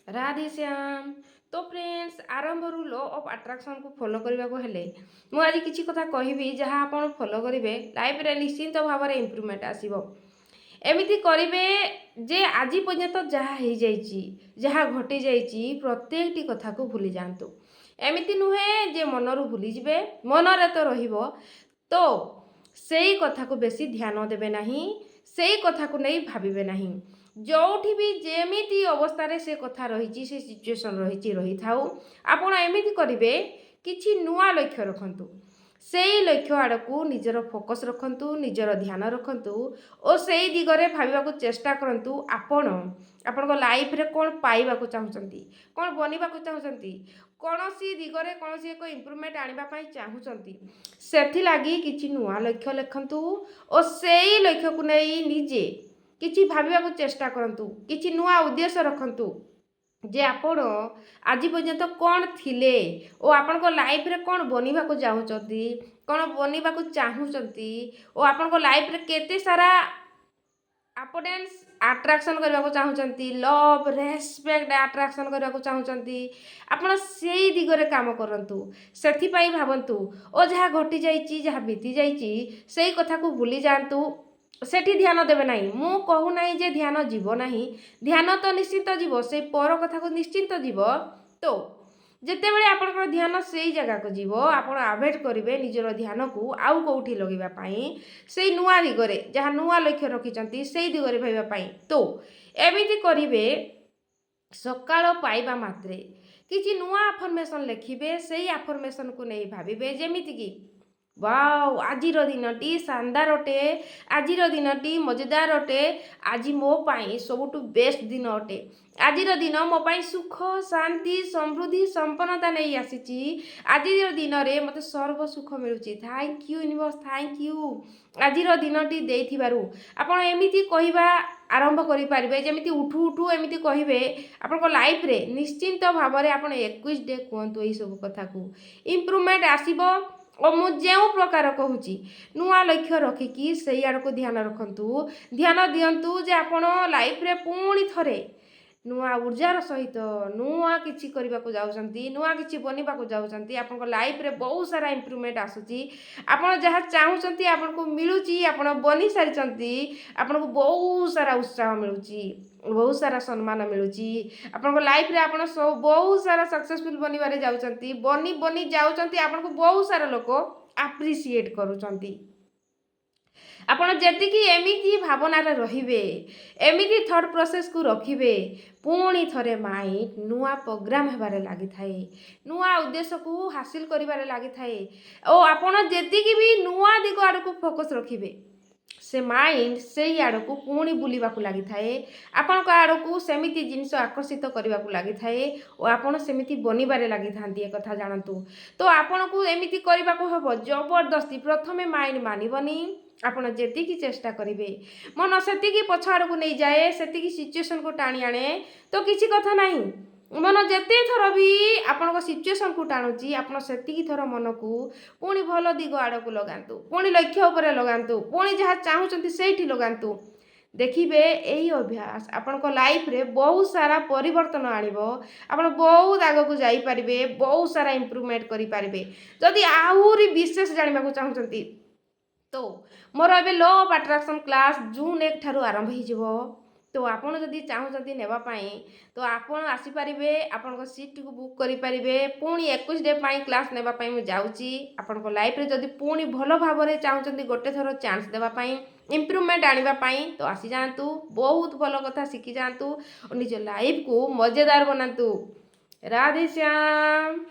राधे श्याम। तो फ्रेंड्स आरंभ law of attraction को फॉलो करने को हेले मु आज किसी कथा कहबी जहाँ आप फॉलो करेंगे लाइफ रे निश्चिंत भाव में इम्प्रूवमेंट आसीबो। एमिति करिवे जे आज पर्यंत जहाँ हो जहाँ घटी जाइए प्रत्येकटी कथा को भूली जातु। एमिति नुहे जे मनरू भूली जिवे मनरे तो रहिबो तो सेई कथा को बेसी ध्यान देवे नहीं, सेई कथा को नहीं भाविबे नहीं। जोठी भी जेमिति अवस्था से कथा रही से सिचुएशन रही थाउ आपण एमिति करिवे किछि नुआ लक्ष्य रखंतु। सेई लक्ष्य आड़ को निजर फोकस रखंतु, निजर ध्यान रखंतु और सेई दिगरे भाविबा चेष्टा करंतु। आपण लाइफ रे कोन पाइबा चाहूचंती, कोन बनिबा चाहूचंती, कौनसी दिगरे कौनसी एक इम्प्रूवमेंट आनिबा पई चाहूचंती, सेथि लागी किछि नुआ लक्ष्य लिखंतु और सेई लक्ष्य को नहीं निजे किछि भाविबा चेष्टा करंतु, किछि नुआ उद्देश्य रखंतु जे आपण आज पर्यंत कौन थिले और आपण लाइफ रे कौन बनिबा चाहूचंती, कौन बनिबा चाहूचंती और आपण लाइफ रे केते सारा अपोडेंस अट्राक्शन करने को चाहूचंती, लव रेस्पेक्ट अट्राक्शन करने को चाहूचंती। आपण सेई दिगरे काम करंतु, सेथि पई भाबंतु और जहाँ घटी जाइए जहाँ बीती जाइए सेई कथा को भूली जातु। सेठी ध्यान देवे नहीं। मु कहू नहीं जे ध्यान जीव नहीं, ध्यान तो निश्चित जीव, से पर कथा को निश्चिंत जीव। तो जितेबले आपन ध्यान से जगह को जीव आपण अवॉइड करेंगे निजर ध्यान को आउ कौटी लगेवाई से नुआ दिगरे जहाँ नुआ लक्ष्य रखिंट से दिगरे भाई। तो एमिति करेंगे सकाळ पाइबा मात्रे किछि नुआ अफर्मेशन लिखिबे, से अफर्मेशन को नहीं भाविबे जेमिति कि वाओ आजिर दिनटी शानदार अटे, आजिर दिनटी मजेदार अटे, आज मो पाई सबुठु बेस्ट दिन अटे, आजिर दिन मो पाई सुख शांति समृद्धि संपन्नता नहीं आसीची, आजिर दिन रे मते सर्व सुख मिलुची। Thank you universe, thank you आजिर दिनटी देइथिबारु। आपण एमिति कहिबा आरंभ करि पारिबे जेमिति उठू उठू एमिति कहिबे आपण लाइफ रे निश्चिंत भाव में आपण 21 डे कहतु एई सब कथा को इम्प्रूवमेंट आसीबो। और मु जो प्रकार कहूँ नुआ लक्ष्य रखिकी से आड़ को ध्यान रखंतु, ध्यान दिंतु जे आपण लाइफ रे पुणी थरे नुआ ऊर्जार सहित नुआ किछि करबा को जाउछंती, नुआ किछि बनिबा को जाउछंती। आपन लाइफ रे बहुत सारा इम्प्रूवमेंट आसुची, आपन जहाँ चाहूचंती आपन को मिलुची, आपन बनी सारिचंती, आपन को बहुत सारा उत्साह मिलुची, बहुत सारा सम्मान मिलुची। आपन लाइफ रे आपन सब बहुत सारा सक्सेसफुल बनिबारे जाउछंती, बनी बनी जाउछंती, आपन को बहुत सारा लोक अप्रिशिएट करूछंती। आपण जेतिकी एमिति भावनार रहिबे, एमिति थॉट प्रोसेस को रखिबे, पुणी थरे माइंड नुआ प्रोग्राम हेबारे लागि थाए, नुआ उद्देश्य को हासिल करिबारे लागि थाए। और आपण जेतिकी भी नुआ दिग आड़ को फोकस रखिबे से माइंड से आड़ को पुणी बुलिबा को लागि थाए, आपण आड़ को सेमिति जिनिस आकर्षित करबा को लागि थाए और आपण सेमिति बनिबारे लागि थांती। ए कथा जानतु। तो आपण को एमिति करबा को हबो जबरदस्ती प्रथमे माइंड मानिबनी, आपण जेतिकी चेष्टा करेंगे मन सेतिकी पछ आड़ को नहीं जाए, सेतिकी सिचुएशन को टाणी आने तो किसी कथा नहीं। मन जेते थर भी आपण सिचुएशन को टाणुची आपण सेतिकी थर मन को पुणी भल दिग आड़ को लगातु, पुणी लक्ष्य उपरे लगातु, पुणी जहाँ चाहूचंती सेठी लगातु। देखिए यही अभ्यास आपण लाइफ रे बहुत सारा परिवर्तन आनिबो, आपण बहुत आग को जाई परिबे, बहुत सारा इम्प्रूवमेंट करि परिबे। जदि आहुरी विशेष जानिबा को चाहूचंती तो मोर a law of attraction class जून 1 ठारू आरंभ हो। तो आपड़ जदि चाहूँगी नेबाई तो आपड़ आसीपारे, आपण सीट को बुक करें। पुणी 21 डे क्लास नेबाई मुझे जाऊँगी। आपण लाइफ रे जदि पुणी भल भाव में चाहूँगी गोटे थर चांस देवाई इम्प्रूवमेंट आने तो आसी जातु, बहुत भल कथा शिखी जातु और निज लाइफ को मजेदार बनातु। राधे श्याम।